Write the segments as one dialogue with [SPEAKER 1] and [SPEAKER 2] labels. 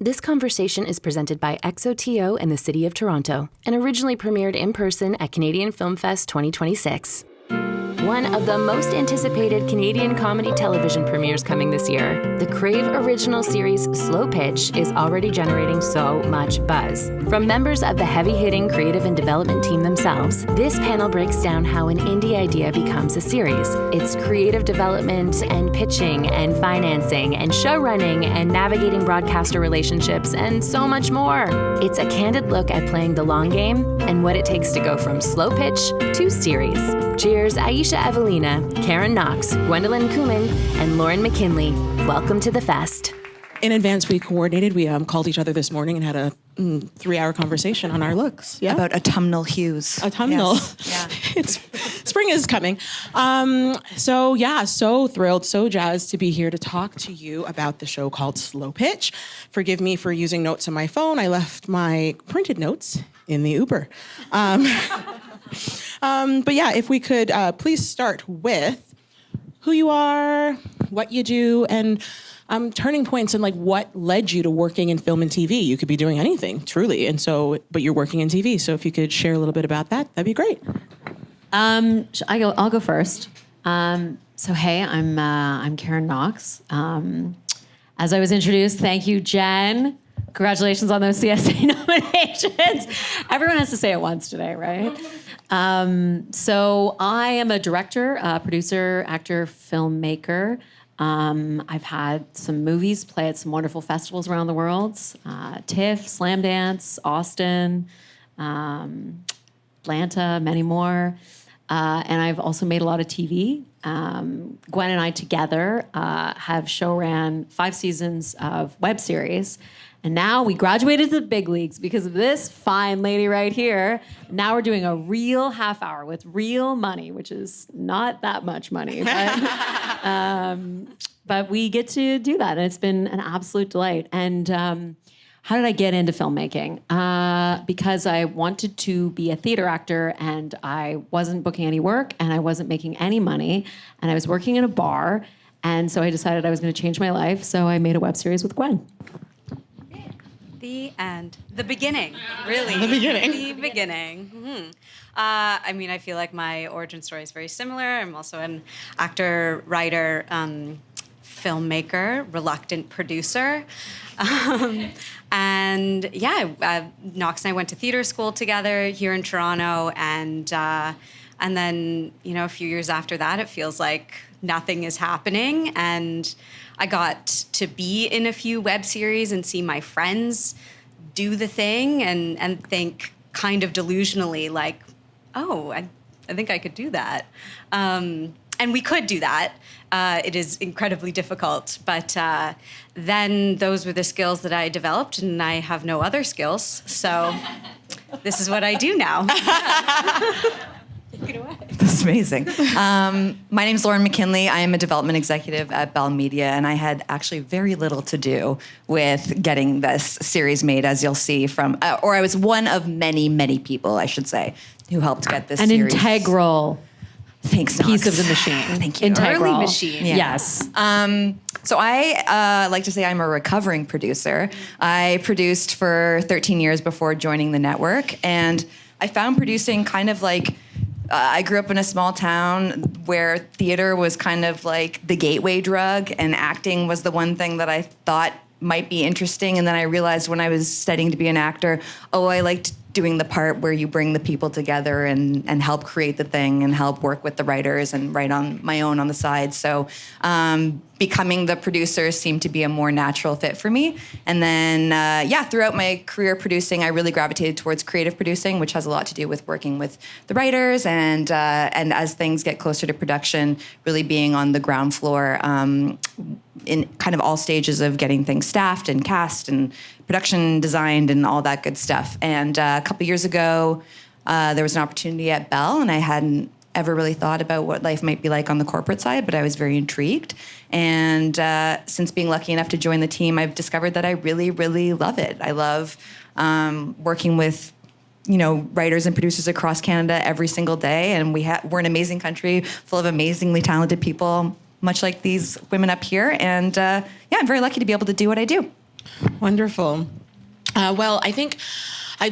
[SPEAKER 1] This conversation is presented by xoTO and the City of Toronto and originally premiered in person at Canadian Film Fest 2026. One of the most anticipated Canadian comedy television premieres coming this year, the Crave original series Slo Pitch is already generating so much buzz. From members of the heavy-hitting creative and development team themselves, this panel breaks down how an indie idea becomes a series. It's creative development and pitching and financing and showrunning and navigating broadcaster relationships and so much more. It's a candid look at playing the long game and what it takes to go from Slo Pitch to series. Cheers, Aisha, Evelyna, Karen Knox, Gwendolyn, Cumyn, and Lauren MacKinlay. Welcome to the fest.
[SPEAKER 2] In advance, we coordinated. We called each other this morning and had a 3-hour conversation on our looks. Yeah,
[SPEAKER 3] about autumnal hues.
[SPEAKER 2] Autumnal.
[SPEAKER 3] Yes. Yeah.
[SPEAKER 2] Spring is coming. So thrilled, so jazzed to be here to talk to you about the show called Slo Pitch. Forgive me for using notes on my phone. I left my printed notes in the Uber. But yeah, if we could please start with who you are, what you do, and turning points and like what led you to working in film and TV. You could be doing anything, truly, but you're working in TV. So if you could share a little bit about that, that'd be great.
[SPEAKER 4] I'll go first. Hey, I'm Karen Knox. As I was introduced, thank you, Jen. Congratulations on those CSA nominations. Everyone has to say it once today, right? So I am a director, producer, actor, filmmaker. I've had some movies play at some wonderful festivals around the world. TIFF, Slamdance, Austin, Atlanta, many more. And I've also made a lot of TV. Gwen and I together have showran 5 seasons of web series. And now we graduated to the big leagues because of this fine lady right here. Now we're doing a real half hour with real money, which is not that much money. But we get to do that, and it's been an absolute delight. And how did I get into filmmaking? Because I wanted to be a theater actor, and I wasn't booking any work, and I wasn't making any money, and I was working in a bar. And so I decided I was going to change my life, so I made a web series with Gwen.
[SPEAKER 5] The end. The beginning, really.
[SPEAKER 2] The beginning.
[SPEAKER 5] The beginning. Mm-hmm. I feel like my origin story is very similar. I'm also an actor, writer, filmmaker, reluctant producer. Knox and I went to theater school together here in Toronto, and then, a few years after that, it feels like nothing is happening, and I got to be in a few web series and see my friends do the thing and think kind of delusionally like, oh, I think I could do that. And we could do that. It is incredibly difficult. But then those were the skills that I developed, and I have no other skills. So this is what I do now. Take it away.
[SPEAKER 3] That's amazing. My name's Lauren MacKinlay. I am a development executive at Bell Media, and I had actually very little to do with getting this series made, as you'll see or I was one of many, many people, I should say, who helped get this series.
[SPEAKER 4] An integral
[SPEAKER 3] Thanks, Knox.
[SPEAKER 4] piece of the machine.
[SPEAKER 3] Thank you.
[SPEAKER 4] Integral.
[SPEAKER 5] Early machine.
[SPEAKER 4] Yeah. Yes.
[SPEAKER 3] So I like to say I'm a recovering producer. I produced for 13 years before joining the network, and I found producing kind of like I grew up in a small town where theater was kind of like the gateway drug, and acting was the one thing that I thought might be interesting. And then I realized when I was studying to be an actor, I liked doing the part where you bring the people together and help create the thing and help work with the writers and write on my own on the side. So becoming the producer seemed to be a more natural fit for me. And then, throughout my career producing, I really gravitated towards creative producing, which has a lot to do with working with the writers and as things get closer to production, really being on the ground floor in kind of all stages of getting things staffed and cast and production designed and all that good stuff. And a couple years ago, there was an opportunity at Bell, and I hadn't ever really thought about what life might be like on the corporate side, but I was very intrigued. And since being lucky enough to join the team, I've discovered that I really, really love it. I love working with writers and producers across Canada every single day. And we're an amazing country full of amazingly talented people, much like these women up here. And I'm very lucky to be able to do what I do.
[SPEAKER 2] Wonderful. Well, I think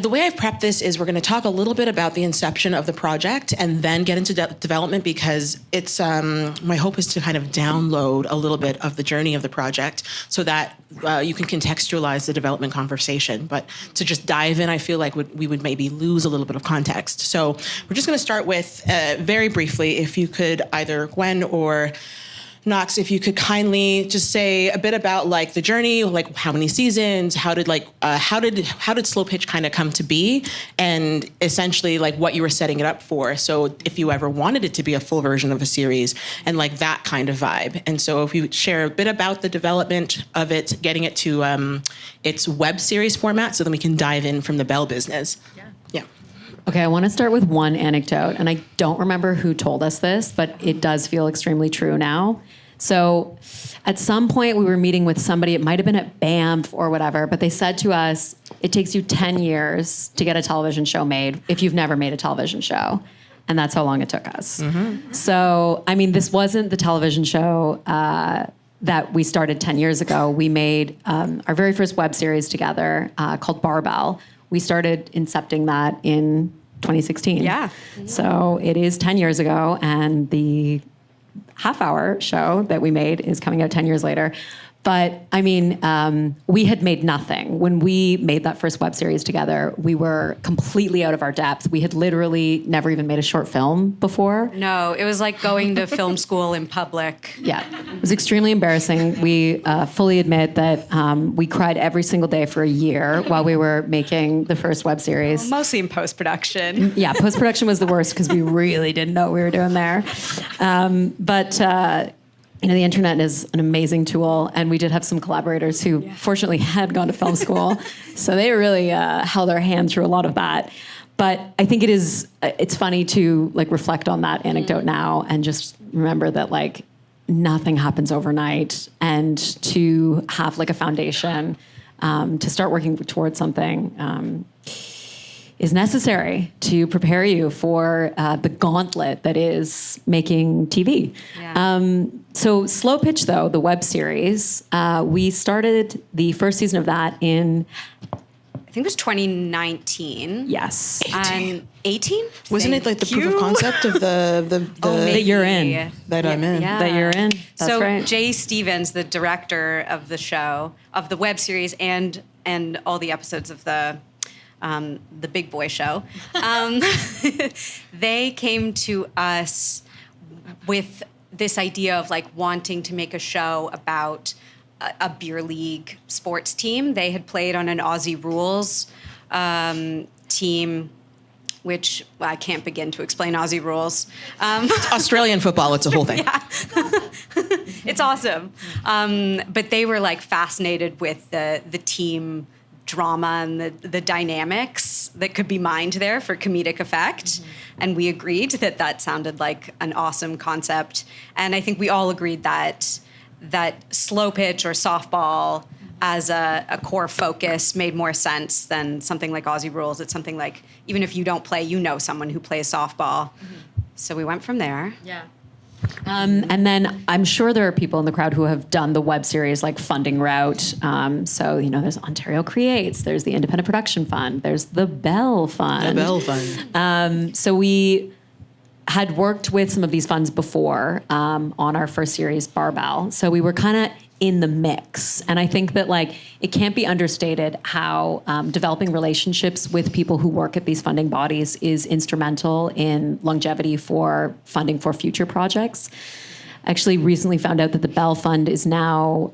[SPEAKER 2] the way I've prepped this is we're going to talk a little bit about the inception of the project and then get into development, because it's my hope is to kind of download a little bit of the journey of the project so that you can contextualize the development conversation. But to just dive in, I feel like we would maybe lose a little bit of context. So we're just going to start with, very briefly, if you could, either Gwen or Knox, if you could kindly just say a bit about like the journey, like how many seasons, how did Slo Pitch kind of come to be, and essentially like what you were setting it up for. So if you ever wanted it to be a full version of a series and like that kind of vibe. And so if you would share a bit about the development of it, getting it to its web series format, so then we can dive in from the Bell business. Yeah.
[SPEAKER 4] Okay, I want to start with one anecdote, and I don't remember who told us this, but it does feel extremely true now. So at some point we were meeting with somebody, it might have been at BAMF or whatever, but they said to us, it takes you 10 years to get a television show made if you've never made a television show. And that's how long it took us. Mm-hmm. So, I mean, this wasn't the television show that we started 10 years ago. We made our very first web series together called Barbell. We started incepting that in 2016.
[SPEAKER 5] Yeah.
[SPEAKER 4] So it is 10 years ago, and the half-hour show that we made is coming out 10 years later. But, I mean, we had made nothing. When we made that first web series together, we were completely out of our depth. We had literally never even made a short film before.
[SPEAKER 5] No, it was like going to film school in public.
[SPEAKER 4] Yeah, it was extremely embarrassing. We fully admit that we cried every single day for a year while we were making the first web series.
[SPEAKER 5] Mostly in post-production.
[SPEAKER 4] Yeah, post-production was the worst because we really didn't know what we were doing there. You know, the internet is an amazing tool, and we did have some collaborators who fortunately had gone to film school, so they really held our hand through a lot of that. But I think it's funny to like reflect on that anecdote now and just remember that like nothing happens overnight, and to have like a foundation to start working towards something is necessary to prepare you for the gauntlet that is making TV.
[SPEAKER 5] Yeah.
[SPEAKER 4] So Slo Pitch, though, the web series, we started the first season of that in...
[SPEAKER 5] I think it was 2019.
[SPEAKER 4] Yes.
[SPEAKER 5] 18?
[SPEAKER 2] Wasn't it like the proof of concept of the
[SPEAKER 4] That you're in.
[SPEAKER 2] that I'm in?
[SPEAKER 5] Yeah.
[SPEAKER 4] That you're in. That's
[SPEAKER 5] so
[SPEAKER 4] right.
[SPEAKER 5] Jay Stevens, the director of the show, of the web series, and all the episodes of the Big Boy Show, they came to us with this idea of like wanting to make a show about a beer league sports team. They had played on an Aussie Rules team, which I can't begin to explain Aussie Rules.
[SPEAKER 2] It's Australian football, it's a whole thing.
[SPEAKER 5] Yeah. It's awesome. But they were like fascinated with the team drama and the dynamics that could be mined there for comedic effect. Mm-hmm. And we agreed that sounded like an awesome concept. And I think we all agreed that Slo Pitch or softball as a core focus made more sense than something like Aussie Rules. It's something like, even if you don't play, you know someone who plays softball. Mm-hmm. So we went from there.
[SPEAKER 4] Yeah. And then I'm sure there are people in the crowd who have done the web series like funding route. So, you know, there's Ontario Creates, there's the Independent Production Fund, there's the Bell Fund.
[SPEAKER 2] The Bell Fund.
[SPEAKER 4] So we had worked with some of these funds before on our first series, Barbell. So we were kind of in the mix. And I think that like it can't be understated how developing relationships with people who work at these funding bodies is instrumental in longevity for funding for future projects. I actually recently found out that the Bell Fund is now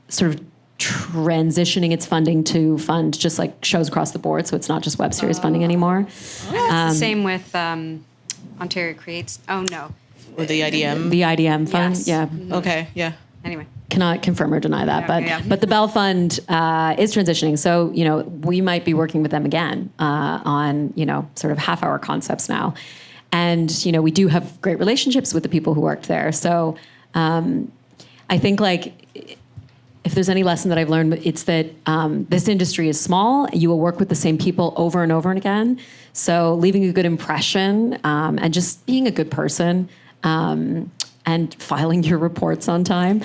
[SPEAKER 4] sort of transitioning its funding to fund just like shows across the board. So it's not just web series funding anymore.
[SPEAKER 5] It's the same with Ontario Creates. Oh, no.
[SPEAKER 2] Or the IDM.
[SPEAKER 4] The IDM fund,
[SPEAKER 5] Yes.
[SPEAKER 4] yeah.
[SPEAKER 2] Okay, yeah.
[SPEAKER 5] Anyway.
[SPEAKER 4] Cannot confirm or deny that, but the Bell Fund is transitioning. So, you know, we might be working with them again on, you know, sort of half-hour concepts now. And, you know, we do have great relationships with the people who worked there. So I think, like, if there's any lesson that I've learned, it's that this industry is small. You will work with the same people over and over and again. So leaving a good impression and just being a good person and filing your reports on time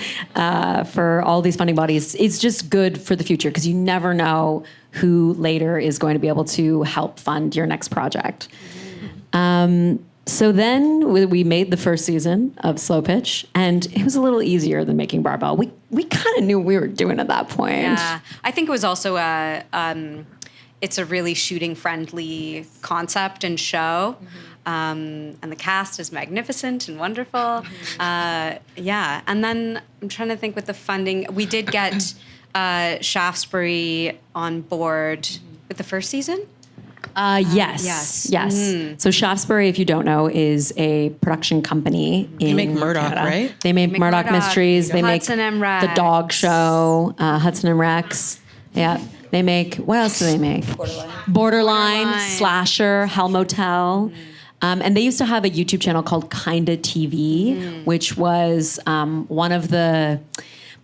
[SPEAKER 4] for all these funding bodies is just good for the future because you never know who later is going to be able to help fund your next project. So then we made the first season of Slo Pitch, and it was a little easier than making Barbell. We kind of knew what we were doing at that point.
[SPEAKER 5] Yeah, I think it was also it's a really shooting-friendly concept and show. And the cast is magnificent and wonderful. Yeah, and then I'm trying to think with the funding. We did get Shaftesbury on board with the first season.
[SPEAKER 4] Yes. So Shaftesbury, if you don't know, is a production company in
[SPEAKER 2] make Murdoch,
[SPEAKER 4] Canada.
[SPEAKER 2] right?
[SPEAKER 4] They make Murdoch Mysteries. They make
[SPEAKER 5] Hudson and Rex.
[SPEAKER 4] The Dog Show, Hudson and Rex. Yeah. They make, what else do they make? Borderline, Slasher, Hell Motel. And they used to have a YouTube channel called Kinda TV, which was one of the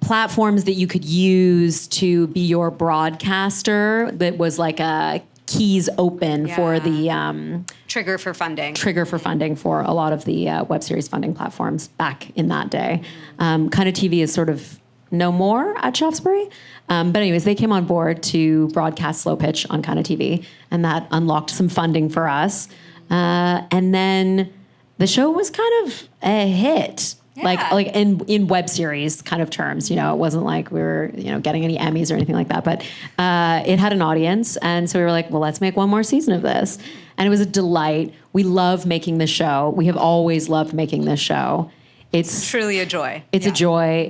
[SPEAKER 4] platforms that you could use to be your broadcaster that was like a keys open for the
[SPEAKER 5] Trigger for funding
[SPEAKER 4] for a lot of the web series funding platforms back in that day. Kinda TV is sort of no more at Shaftesbury. But anyways, they came on board to broadcast Slo Pitch on Kinda TV, and that unlocked some funding for us. And then the show was kind of a hit.
[SPEAKER 5] Yeah.
[SPEAKER 4] Like in web series kind of terms, it wasn't like we were, getting any Emmys or anything like that, but it had an audience. And so we were like, well, let's make one more season of this. And it was a delight. We love making this show. We have always loved making this show. It's
[SPEAKER 5] truly a joy.
[SPEAKER 4] It's a joy.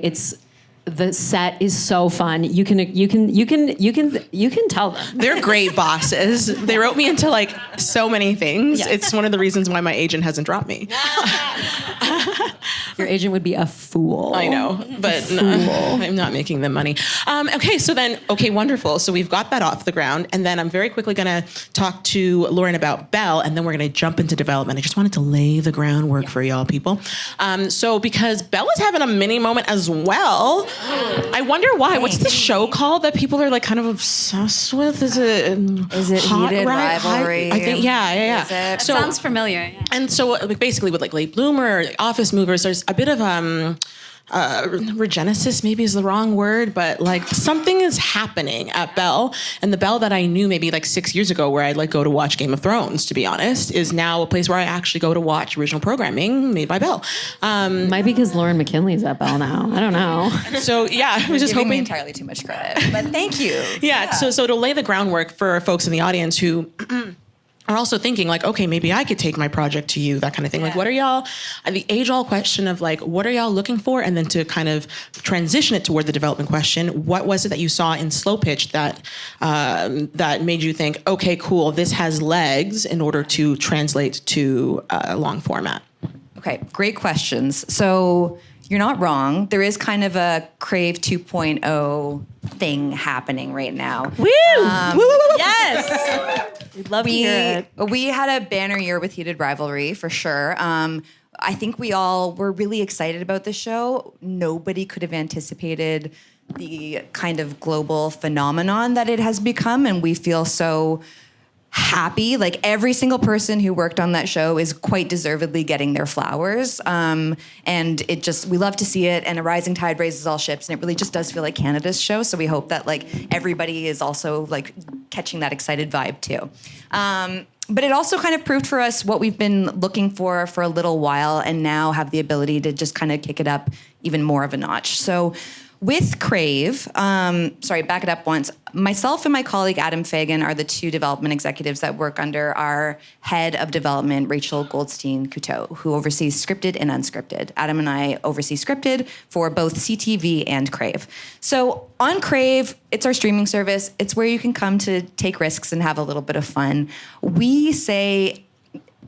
[SPEAKER 4] The set is so fun. You can tell them.
[SPEAKER 2] They're great bosses. They wrote me into like so many things. Yeah. It's one of the reasons why my agent hasn't dropped me.
[SPEAKER 4] Your agent would be a fool.
[SPEAKER 2] I know, but no, I'm not making them money. Okay, wonderful. So we've got that off the ground, and then I'm very quickly going to talk to Lauren about Belle, and then we're going to jump into development. I just wanted to lay the groundwork for y'all people. So because Belle is having a mini moment as well, I wonder why. What's the show called that people are like kind of obsessed with? Is it
[SPEAKER 3] Heated Rivalry?
[SPEAKER 2] I think, yeah.
[SPEAKER 5] It sounds familiar. Yeah.
[SPEAKER 2] And so like, basically with like Late Bloomer, Office Movers, there's a bit of regenesis maybe is the wrong word, but like something is happening at Belle, and the Belle that I knew maybe like 6 years ago where I'd like go to watch Game of Thrones, to be honest, is now a place where I actually go to watch original programming made by Belle.
[SPEAKER 4] Might be because Lauren McKinley's at Belle now. I don't know.
[SPEAKER 2] So yeah, I was just hoping.
[SPEAKER 3] Me entirely too much credit, but thank you.
[SPEAKER 2] Yeah. So to lay the groundwork for folks in the audience who are also thinking like, okay, maybe I could take my project to you, that kind of thing. Yeah. Like, what are y'all, the age-old question of like, what are y'all looking for? And then to kind of transition it toward the development question, what was it that you saw in Slo Pitch that made you think, okay, cool, this has legs in order to translate to long format?
[SPEAKER 3] Okay, great questions. So you're not wrong. There is kind of a Crave 2.0 thing happening right now.
[SPEAKER 4] Woo! Yes! We'd love to hear it.
[SPEAKER 3] We had a banner year with Heated Rivalry, for sure. I think we all were really excited about this show. Nobody could have anticipated the kind of global phenomenon that it has become, and we feel so happy. Like every single person who worked on that show is quite deservedly getting their flowers. And we love to see it, and a rising tide raises all ships, and it really just does feel like Canada's show. So we hope that like everybody is also like catching that excited vibe too. But it also kind of proved for us what we've been looking for a little while, and now have the ability to just kind of kick it up even more of a notch. So with Crave, back it up once. Myself and my colleague Adam Fagan are the two development executives that work under our head of development, Rachel Goldstein-Couteau, who oversees scripted and unscripted. Adam and I oversee scripted for both CTV and Crave. So on Crave, it's our streaming service. It's where you can come to take risks and have a little bit of fun. We say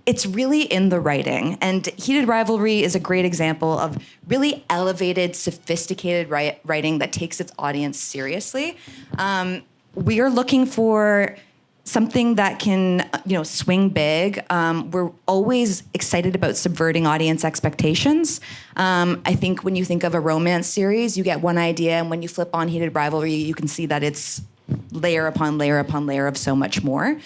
[SPEAKER 3] it's really in the writing. And Heated Rivalry is a great example of really elevated, sophisticated writing that takes its audience seriously. We are looking for something that can, swing big. We're always excited about subverting audience expectations. I think when you think of a romance series, you get one idea, and when you flip on Heated Rivalry, you can see that it's layer upon layer upon layer of so much more.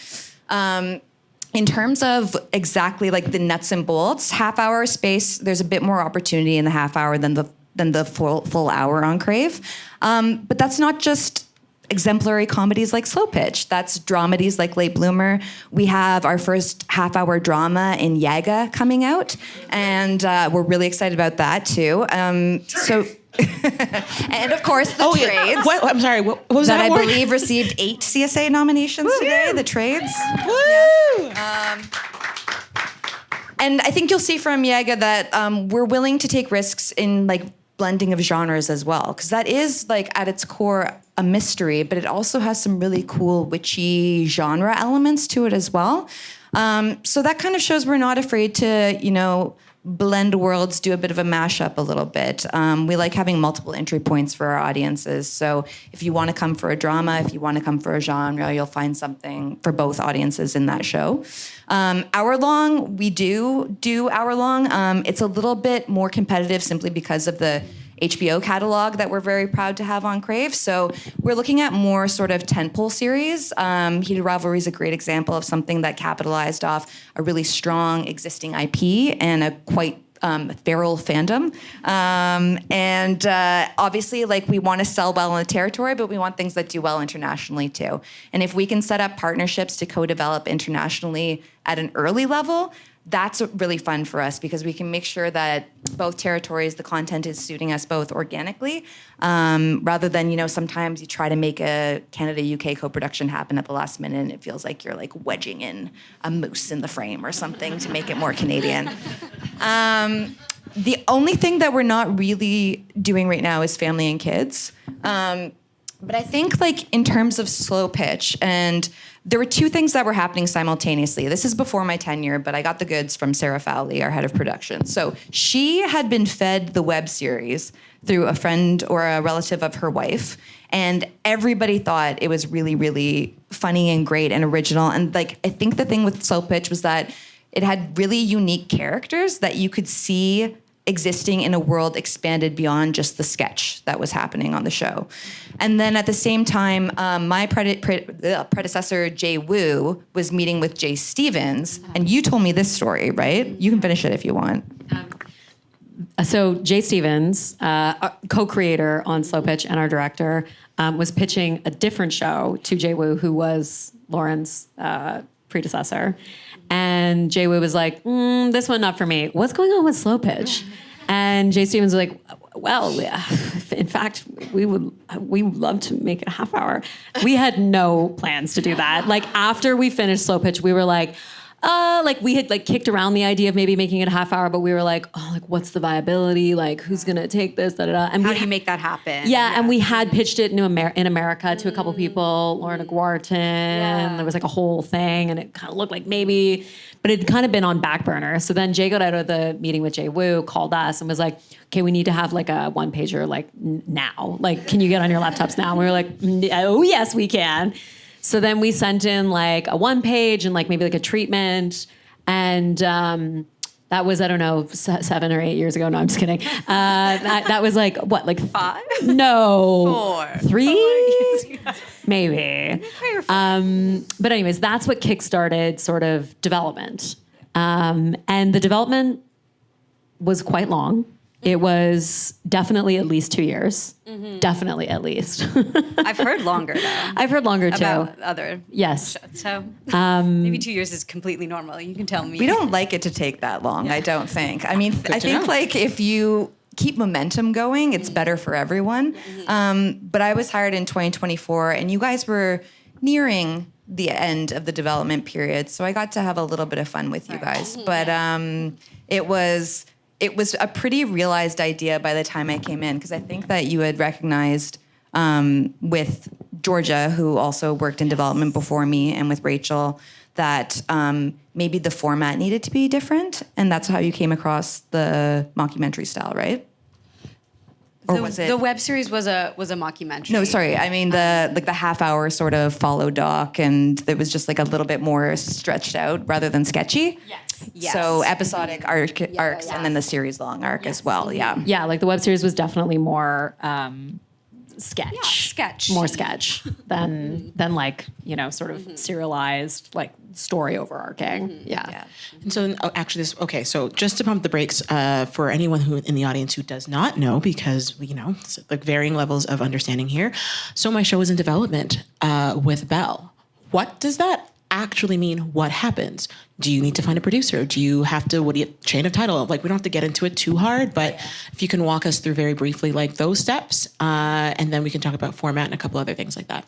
[SPEAKER 3] in terms of exactly like the nuts and bolts, half-hour space, there's a bit more opportunity in the half hour than the full hour on Crave. But that's not just exemplary comedies like Slo Pitch. That's dramedies like Late Bloomer. We have our first half-hour drama in Yaga coming out, and we're really excited about that too. And of course, the Trades.
[SPEAKER 2] What? I'm sorry. What was that?
[SPEAKER 3] I
[SPEAKER 2] word?
[SPEAKER 3] believe received 8 CSA nominations today. The Trades.
[SPEAKER 2] Woo!
[SPEAKER 3] And I think you'll see from Yaga that we're willing to take risks in like blending of genres as well, because that is like at its core a mystery, but it also has some really cool witchy genre elements to it as well. So that kind of shows we're not afraid to, blend worlds, do a bit of a mashup a little bit. We like having multiple entry points for our audiences. So if you want to come for a drama, if you want to come for a genre, you'll find something for both audiences in that show. Hour long, we do hour long. It's a little bit more competitive simply because of the HBO catalog that we're very proud to have on Crave. So we're looking at more sort of tentpole series. Heated Rivalry is a great example of something that capitalized off a really strong existing IP and a quite feral fandom. Obviously, like, we want to sell well in the territory, but we want things that do well internationally too. And if we can set up partnerships to co-develop internationally at an early level, that's really fun for us because we can make sure that both territories, the content is suiting us both organically, rather than, sometimes you try to make a Canada-UK co-production happen at the last minute and it feels like you're like wedging in a moose in the frame or something to make it more Canadian. The only thing that we're not really doing right now is family and kids. But I think, like, in terms of Slo Pitch, and there were two things that were happening simultaneously. This is before my tenure, but I got the goods from Sarah Fowley, our head of production. So she had been fed the web series through a friend or a relative of her wife, and everybody thought it was really, really funny and great and original. And, like, I think the thing with Slo Pitch was that it had really unique characters that you could see existing in a world expanded beyond just the sketch that was happening on the show. And then at the same time, my predecessor, Jay Woo, was meeting with Jay Stevens, and you told me this story, right? You can finish it if you want.
[SPEAKER 4] So Jay Stevens, co-creator on Slo Pitch and our director, was pitching a different show to Jay Woo, who was Lauren's predecessor. And Jay Woo was like, this one not for me. What's going on with Slo Pitch? And Jay Stevens was like, well, in fact, we would love to make it a half hour. We had no plans to do that. Like, after we finished Slo Pitch, we were like we had like kicked around the idea of maybe making it a half hour, but we were like, oh, like, what's the viability? Like, who's gonna take this? Da, da, da. And
[SPEAKER 5] how do you make that happen?
[SPEAKER 4] Yeah, and we had pitched it in America to a couple people, Lauren Aguarton. Yeah. There was like a whole thing, and it kind of looked like maybe, but it had kind of been on back burner. So then Jay got out of the meeting with Jay Woo, called us, and was like, okay, we need to have like a one pager like now. Like, can you get on your laptops now? And we were like, oh yes, we can. So then we sent in like a one page and like maybe like a treatment. And that was, I don't know, 7 or 8 years ago. No, I'm just kidding. That was like, what, like 5? No.
[SPEAKER 5] 4.
[SPEAKER 4] 3? Maybe. But anyways, that's what kickstarted sort of development. And the development was quite long. It was definitely at least 2 years. Mm-hmm. Definitely at least.
[SPEAKER 5] I've heard longer, though.
[SPEAKER 4] I've heard longer, too.
[SPEAKER 5] About other
[SPEAKER 4] yes.
[SPEAKER 5] shows. So maybe 2 years is completely normal. You can tell me.
[SPEAKER 3] We don't like it to take that long, I don't think. I mean, I think, like, if you keep momentum going, it's better for everyone. Mm-hmm. But I was hired in 2024, and you guys were nearing the end of the development period, so I got to have a little bit of fun with you guys. But it was a pretty realized idea by the time I came in, because I think that you had recognized with Georgia, who also worked in development before me, and with Rachel, that maybe the format needed to be different, and that's how you came across the mockumentary style, right? Or was it
[SPEAKER 5] the web series was a mockumentary?
[SPEAKER 3] No, sorry. I mean the half hour sort of follow doc, and it was just like a little bit more stretched out rather than sketchy.
[SPEAKER 5] Yes.
[SPEAKER 3] So episodic arcs, and then the series long arc as well. Yeah.
[SPEAKER 4] Yeah, like the web series was definitely more sketch.
[SPEAKER 5] Yeah, sketch.
[SPEAKER 4] More sketch than like, you know, sort of serialized, like story overarching. Yeah.
[SPEAKER 2] And so, so just to pump the brakes for anyone who in the audience who does not know, because, you know, it's like varying levels of understanding here. So my show is in development with Bell. What does that actually mean? What happens? Do you need to find a producer? Do you have to, chain of title? Like, we don't have to get into it too hard, but if you can walk us through very briefly, like those steps, and then we can talk about format and a couple other things like that.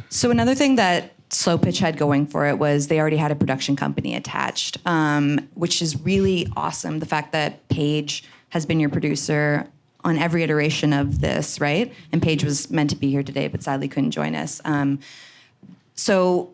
[SPEAKER 3] So another thing that Slo Pitch had going for it was they already had a production company attached, which is really awesome. The fact that Paige has been your producer on every iteration of this, right? And Paige was meant to be here today, but sadly couldn't join us. So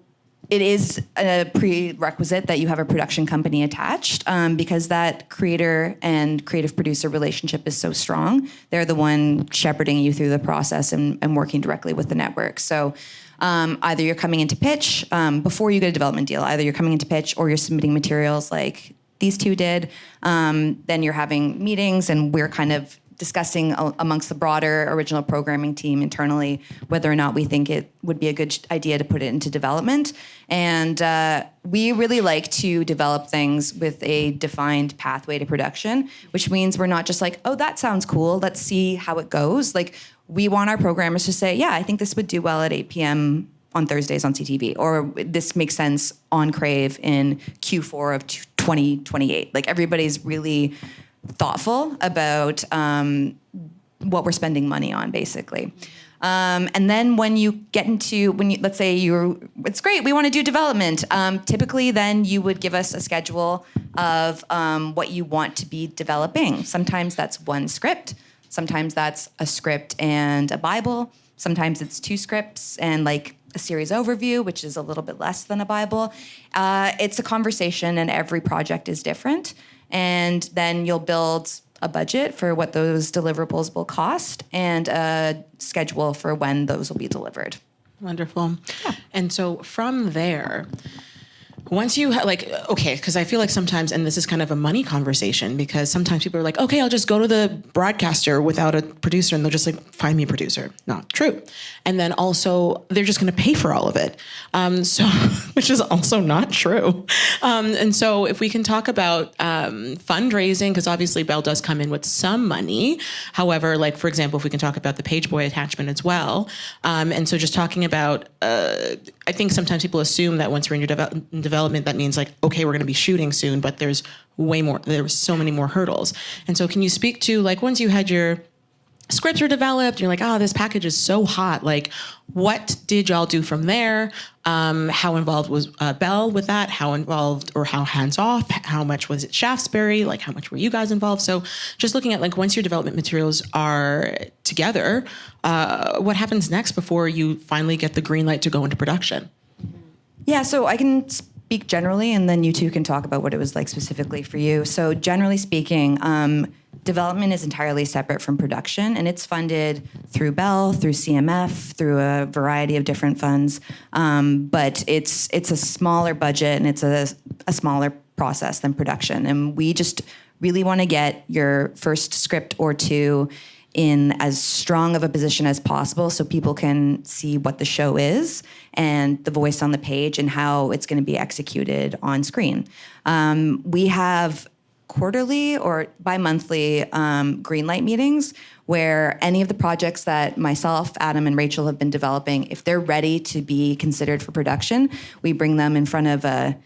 [SPEAKER 3] it is a prerequisite that you have a production company attached because that creator and creative producer relationship is so strong. They're the one shepherding you through the process and working directly with the network. So either you're coming into pitch before you get a development deal, either you're coming into pitch or you're submitting materials like these two did. Then you're having meetings and we're kind of discussing amongst the broader original programming team internally whether or not we think it would be a good idea to put it into development. And we really like to develop things with a defined pathway to production, which means we're not just like, oh, that sounds cool, let's see how it goes. Like, we want our programmers to say, yeah, I think this would do well at 8 p.m. on Thursdays on CTV, or this makes sense on Crave in Q4 of 2028. Like, everybody's really thoughtful about what we're spending money on, basically. And then when you get into, let's say it's great, we want to do development. Typically then you would give us a schedule of what you want to be developing. Sometimes that's one script. Sometimes that's a script and a Bible. Sometimes it's 2 scripts and like a series overview, which is a little bit less than a Bible. It's a conversation and every project is different. And then you'll build a budget for what those deliverables will cost and a schedule for when those will be delivered.
[SPEAKER 2] Wonderful. Yeah. And so from there, once you okay, because I feel like sometimes, and this is kind of a money conversation, because sometimes people are like, okay, I'll just go to the broadcaster without a producer and they'll just like find me a producer. Not true. And then also they're just going to pay for all of it. So, which is also not true. And so if we can talk about fundraising, because obviously Bell does come in with some money. However, like, for example, if we can talk about the Page Boy attachment as well. And so just talking about, I think sometimes people assume that once we're in your development, that means like, okay, we're going to be shooting soon, but there's so many more hurdles. And so can you speak to, like, once you had your scripts are developed, you're like, oh, this package is so hot. Like, what did y'all do from there? How involved was Bell with that? How involved or how hands off? How much was it Shaftesbury? Like, how much were you guys involved? So just looking at, like, once your development materials are together, what happens next before you finally get the green light to go into production?
[SPEAKER 3] Yeah, so I can speak generally, and then you two can talk about what it was like specifically for you. So generally speaking, development is entirely separate from production, and it's funded through Bell, through CMF, through a variety of different funds. But it's a smaller budget, and it's a smaller process than production. And we just really want to get your first script or two in as strong of a position as possible so people can see what the show is and the voice on the page and how it's going to be executed on screen. We have quarterly or bi-monthly greenlight meetings where any of the projects that myself, Adam, and Rachel have been developing, if they're ready to be considered for production, we bring them in front of a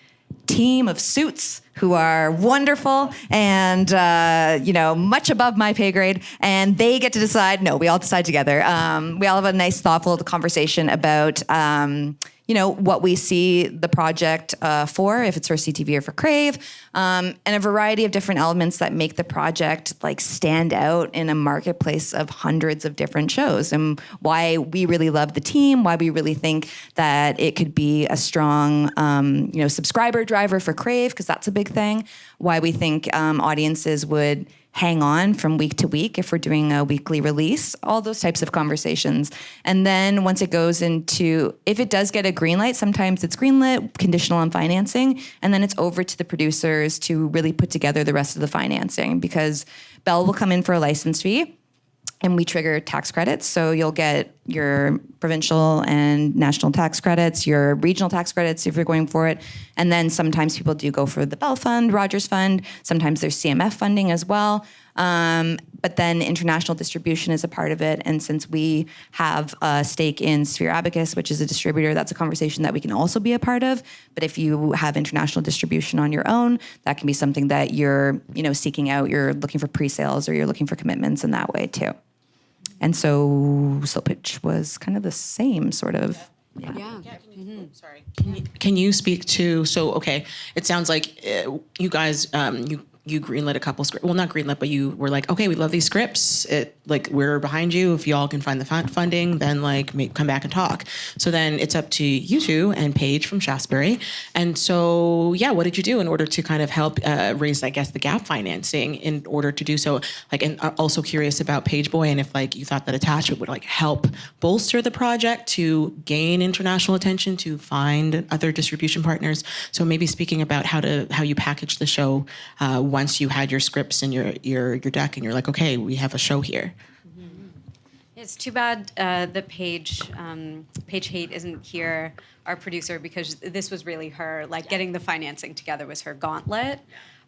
[SPEAKER 3] team of suits who are wonderful and much above my pay grade, and they get to decide. No, we all decide together. We all have a nice, thoughtful conversation about what we see the project for, if it's for CTV or for Crave, and a variety of different elements that make the project like stand out in a marketplace of hundreds of different shows, and why we really love the team, why we really think that it could be a strong subscriber driver for Crave, because that's a big thing, why we think audiences would hang on from week to week if we're doing a weekly release, all those types of conversations. And then once it goes into, if it does get a green light, sometimes it's greenlit, conditional on financing, and then it's over to the producers to really put together the rest of the financing, because Bell will come in for a license fee. and we trigger tax credits. So you'll get your provincial and national tax credits, your regional tax credits if you're going for it. And then sometimes people do go for the Bell Fund, Rogers Fund. Sometimes there's CMF funding as well. But then international distribution is a part of it. And since we have a stake in Sphere Abacus, which is a distributor, that's a conversation that we can also be a part of. But if you have international distribution on your own, that can be something that you're, seeking out. You're looking for pre-sales or you're looking for commitments in that way too. And so Slo Pitch was kind of the same sort of.
[SPEAKER 5] Yeah.
[SPEAKER 2] Sorry. Can you speak to, it sounds like you guys, you greenlit a couple scripts. Well, not greenlit, but you were like, okay, we love these scripts. We're behind you. If y'all can find the funding, then come back and talk. So then it's up to you two and Paige from Shaftesbury. And so, what did you do in order to kind of help raise, I guess, the gap financing in order to do so? And also curious about Page Boy and if you thought that attachment would help bolster the project to gain international attention, to find other distribution partners. So maybe speaking about how you package the show once you had your scripts and your deck and you're like, okay, we have a show here.
[SPEAKER 5] It's too bad that Paige Haight isn't here, our producer, because this was really her, getting the financing together was her gauntlet.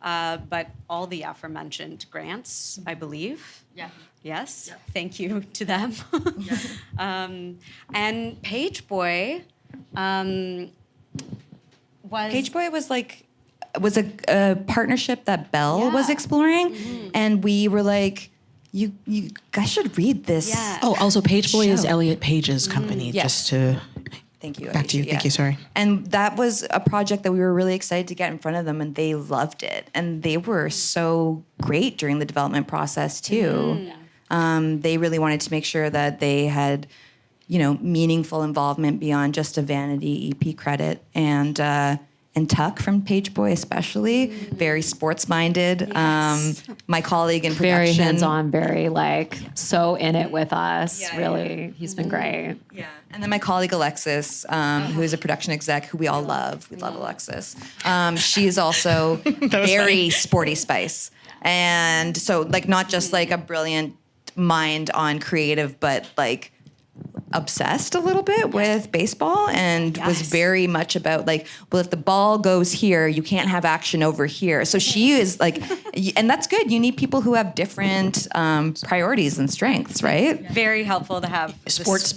[SPEAKER 5] But all the aforementioned grants, I believe. Yeah. Yes. Yeah. Thank you to them. And Page Boy was...
[SPEAKER 3] Page Boy was a partnership that Bell was exploring, and we were like, you guys should read this.
[SPEAKER 5] Yeah.
[SPEAKER 2] Oh, also Page Boy is Elliot Page's company, just to...
[SPEAKER 3] Thank you.
[SPEAKER 2] Back
[SPEAKER 3] Aisha,
[SPEAKER 2] to you. Thank you. Sorry.
[SPEAKER 3] And that was a project that we were really excited to get in front of them, and they loved it. And they were so great during the development process too. They really wanted to make sure that they had, meaningful involvement beyond just a vanity EP credit. And Tuck from Page Boy especially, very sports-minded.
[SPEAKER 5] Yes.
[SPEAKER 3] My colleague in
[SPEAKER 4] Very
[SPEAKER 3] production.
[SPEAKER 4] hands-on, very so in it with us. Really, he's been great.
[SPEAKER 3] Yeah, and then my colleague Alexis, who is a production exec, who we all love. We love Alexis. She is also very sporty spice, and so not just a brilliant mind on creative, but obsessed a little bit with baseball and was very much about if the ball goes here, you can't have action over here. So she is and that's good. You need people who have different priorities and strengths, right?
[SPEAKER 5] Very helpful to have the sports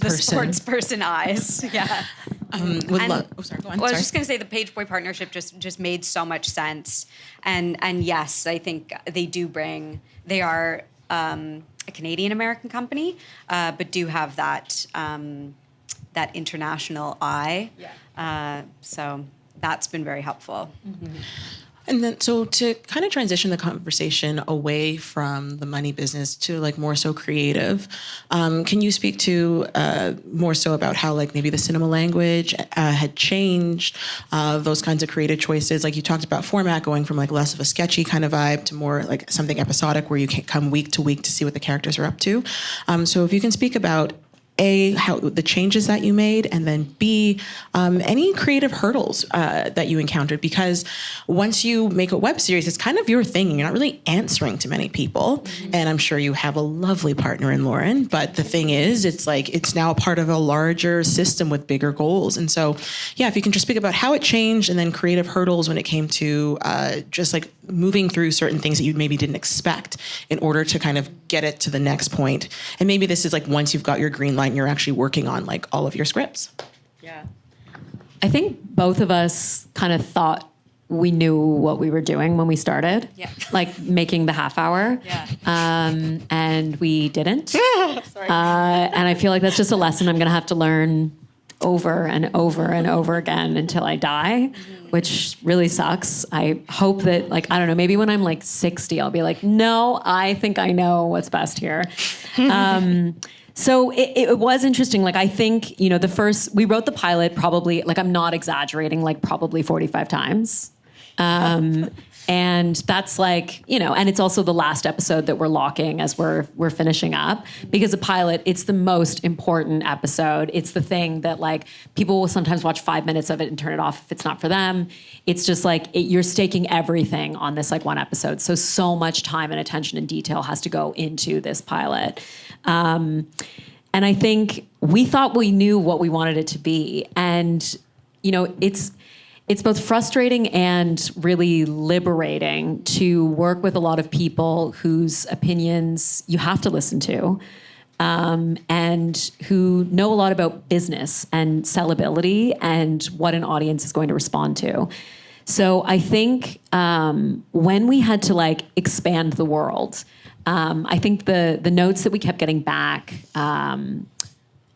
[SPEAKER 5] person eyes. Yeah.
[SPEAKER 2] Sorry, go on.
[SPEAKER 5] Well, I was just going to say the Page Boy partnership just made so much sense. And yes, I think they are a Canadian-American company, but do have that international eye. Yeah. So that's been very helpful. Mm-hmm.
[SPEAKER 2] And then, so to kind of transition the conversation away from the money business to more so creative, can you speak to more so about how maybe the cinema language had changed, those kinds of creative choices? You talked about format going from less of a sketchy kind of vibe to more something episodic where you can come week to week to see what the characters are up to. So if you can speak about A, how the changes that you made, and then B, any creative hurdles that you encountered, because once you make a web series, it's kind of your thing, and you're not really answering to many people. Mm-hmm. And I'm sure you have a lovely partner in Lauren, but the thing is, it's now a part of a larger system with bigger goals. And so, if you can just speak about how it changed, and then creative hurdles when it came to just moving through certain things that you maybe didn't expect in order to kind of get it to the next point. And maybe this is once you've got your green light and you're actually working on all of your scripts.
[SPEAKER 5] Yeah.
[SPEAKER 4] I think both of us kind of thought we knew what we were doing when we started.
[SPEAKER 5] Yeah.
[SPEAKER 4] Making the half hour.
[SPEAKER 5] Yeah.
[SPEAKER 4] And we didn't. Sorry. And I feel that's just a lesson I'm going to have to learn over and over and over again until I die, which really sucks. I hope that, I don't know, maybe when I'm 60, I'll be no, I think I know what's best here. So it was interesting. I think, we wrote the pilot probably, I'm not exaggerating, probably 45 times. And that's like, and it's also the last episode that we're locking as we're finishing up, because a pilot, it's the most important episode. It's the thing that like people will sometimes watch 5 minutes of it and turn it off if it's not for them. It's just like you're staking everything on this like one episode. So much time and attention and detail has to go into this pilot. And I think we thought we knew what we wanted it to be. And, it's both frustrating and really liberating to work with a lot of people whose opinions you have to listen to, and who know a lot about business and sellability and what an audience is going to respond to. So I think when we had to like expand the world, I think the notes that we kept getting back on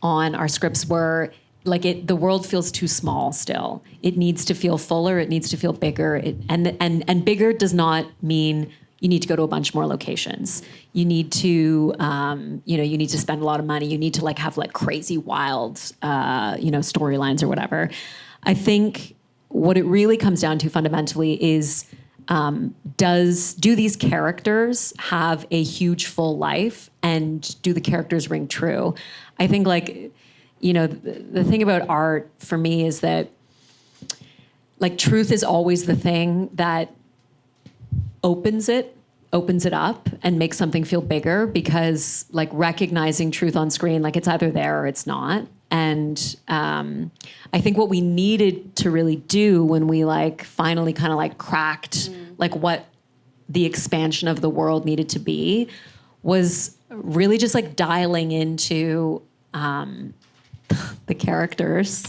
[SPEAKER 4] our scripts were, the world feels too small still. It needs to feel fuller. It needs to feel bigger. And bigger does not mean you need to go to a bunch more locations. You need to, you need to spend a lot of money. You need to have crazy wild, storylines or whatever. I think what it really comes down to fundamentally is, do these characters have a huge full life, and do the characters ring true? I think the thing about art for me is that truth is always the thing that opens it up and makes something feel bigger, because recognizing truth on screen, it's either there or it's not. And I think what we needed to really do when we finally kind of cracked what the expansion of the world needed to be was really just dialing into the characters.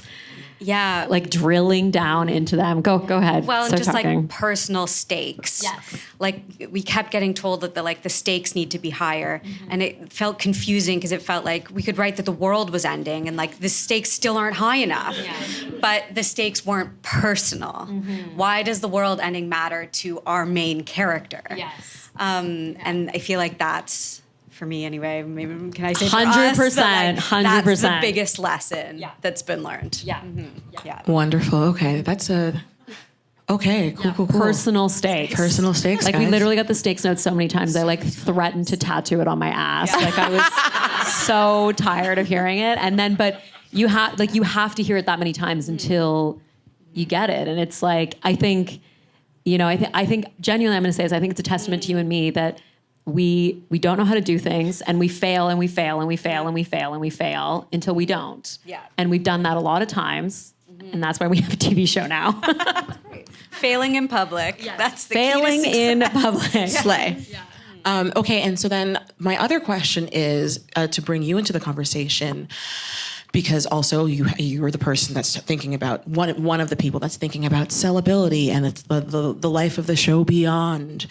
[SPEAKER 5] Yeah.
[SPEAKER 4] Drilling down into them. Go ahead.
[SPEAKER 5] Well, and
[SPEAKER 4] Start
[SPEAKER 5] just
[SPEAKER 4] talking.
[SPEAKER 5] Personal stakes.
[SPEAKER 4] Yes.
[SPEAKER 5] We kept getting told that the stakes need to be higher. Mm-hmm. And it felt confusing because it felt like we could write that the world was ending and the stakes still aren't high enough. Yeah. But the stakes weren't personal. Mm-hmm. Why does the world ending matter to our main character?
[SPEAKER 4] Yes.
[SPEAKER 5] And I feel like that's, for me anyway, maybe can I say
[SPEAKER 4] 100%, 100%.
[SPEAKER 5] That's the biggest lesson that's been learned.
[SPEAKER 4] Yeah.
[SPEAKER 5] Mm-hmm. Yeah.
[SPEAKER 2] Wonderful. Okay, that's cool.
[SPEAKER 4] Personal stakes.
[SPEAKER 2] Personal stakes.
[SPEAKER 4] We
[SPEAKER 2] guys.
[SPEAKER 4] literally got the stakes note so many times I threatened to tattoo it on my ass. I was so tired of hearing it. And then, but you have to hear it that many times until you get it. And it's I think, I think genuinely I'm going to say this. I think it's a testament to you and me that we don't know how to do things, and we fail and we fail and we fail and we fail and we fail until we don't.
[SPEAKER 5] Yeah.
[SPEAKER 4] And we've done that a lot of times, and that's why we have a TV show now.
[SPEAKER 5] Failing in public. Yes. That's the
[SPEAKER 4] Failing
[SPEAKER 5] key to
[SPEAKER 4] in public.
[SPEAKER 2] Slay. Yeah. Okay, and so then my other question is to bring you into the conversation, because also you're the person that's thinking about one of the people that's thinking about sellability and it's the life of the show beyond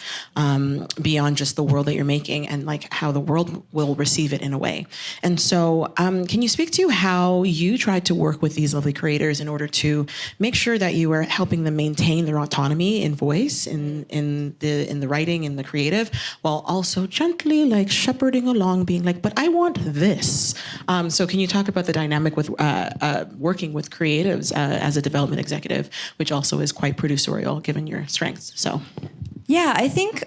[SPEAKER 2] just the world that you're making, and how the world will receive it in a way. And so can you speak to how you tried to work with these lovely creators in order to make sure that you were helping them maintain their autonomy in voice, in the writing, in the creative, while also gently shepherding along, being but I want this. So can you talk about the dynamic with working with creatives as a development executive, which also is quite producerial given your strengths? So,
[SPEAKER 3] yeah, I think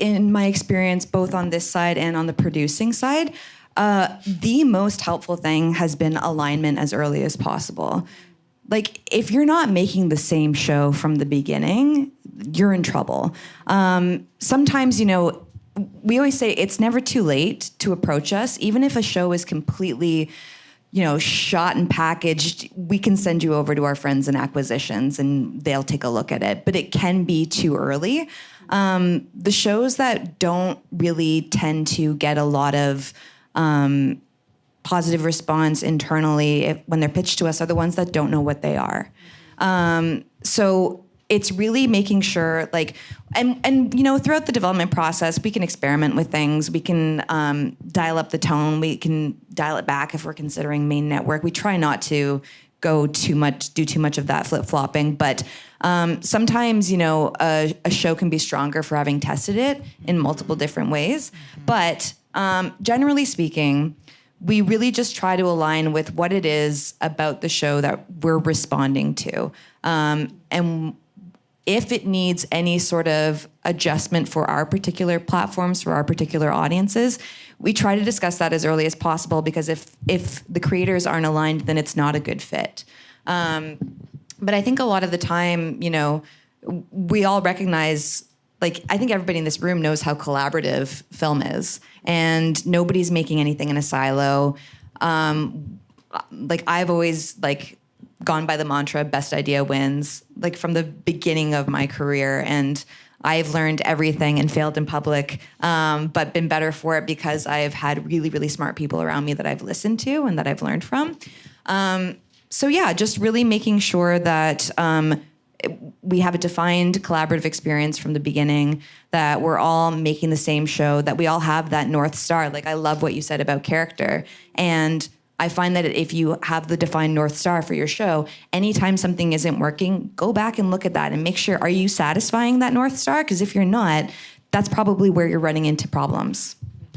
[SPEAKER 3] in my experience, both on this side and on the producing side, the most helpful thing has been alignment as early as possible. If you're not making the same show from the beginning, you're in trouble. Sometimes, we always say it's never too late to approach us. Even if a show is completely, shot and packaged, we can send you over to our friends in acquisitions and they'll take a look at it. But it can be too early. The shows that don't really tend to get a lot of positive response internally when they're pitched to us are the ones that don't know what they are. So it's really making sure and throughout the development process, we can experiment with things. We can dial up the tone. We can dial it back if we're considering main network. We try not to do too much of that flip-flopping. But sometimes, a show can be stronger for having tested it in multiple different ways. But generally speaking, we really just try to align with what it is about the show that we're responding to. And if it needs any sort of adjustment for our particular platforms, for our particular audiences, we try to discuss that as early as possible, because if the creators aren't aligned, then it's not a good fit. But I think a lot of the time, we all recognize, like, I think everybody in this room knows how collaborative film is, and nobody's making anything in a silo. Like, I've always, like, gone by the mantra, best idea wins, like, from the beginning of my career. And I've learned everything and failed in public, but been better for it because I've had really, really smart people around me that I've listened to and that I've learned from. So yeah, just really making sure that we have a defined collaborative experience from the beginning, that we're all making the same show, that we all have that North Star. Like, I love what you said about character. And I find that if you have the defined North Star for your show, anytime something isn't working, go back and look at that and make sure, are you satisfying that North Star? Because if you're not, that's probably where you're running into problems.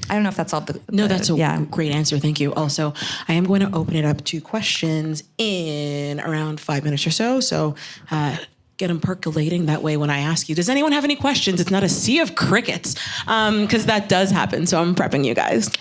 [SPEAKER 3] I don't know if that's all.
[SPEAKER 2] No, that's a great answer. Thank you. Also, I am going to open it up to questions in around 5 minutes or so. So get them percolating. That way, when I ask you, does anyone have any questions? It's not a sea of crickets, because that does happen. So I'm prepping you guys.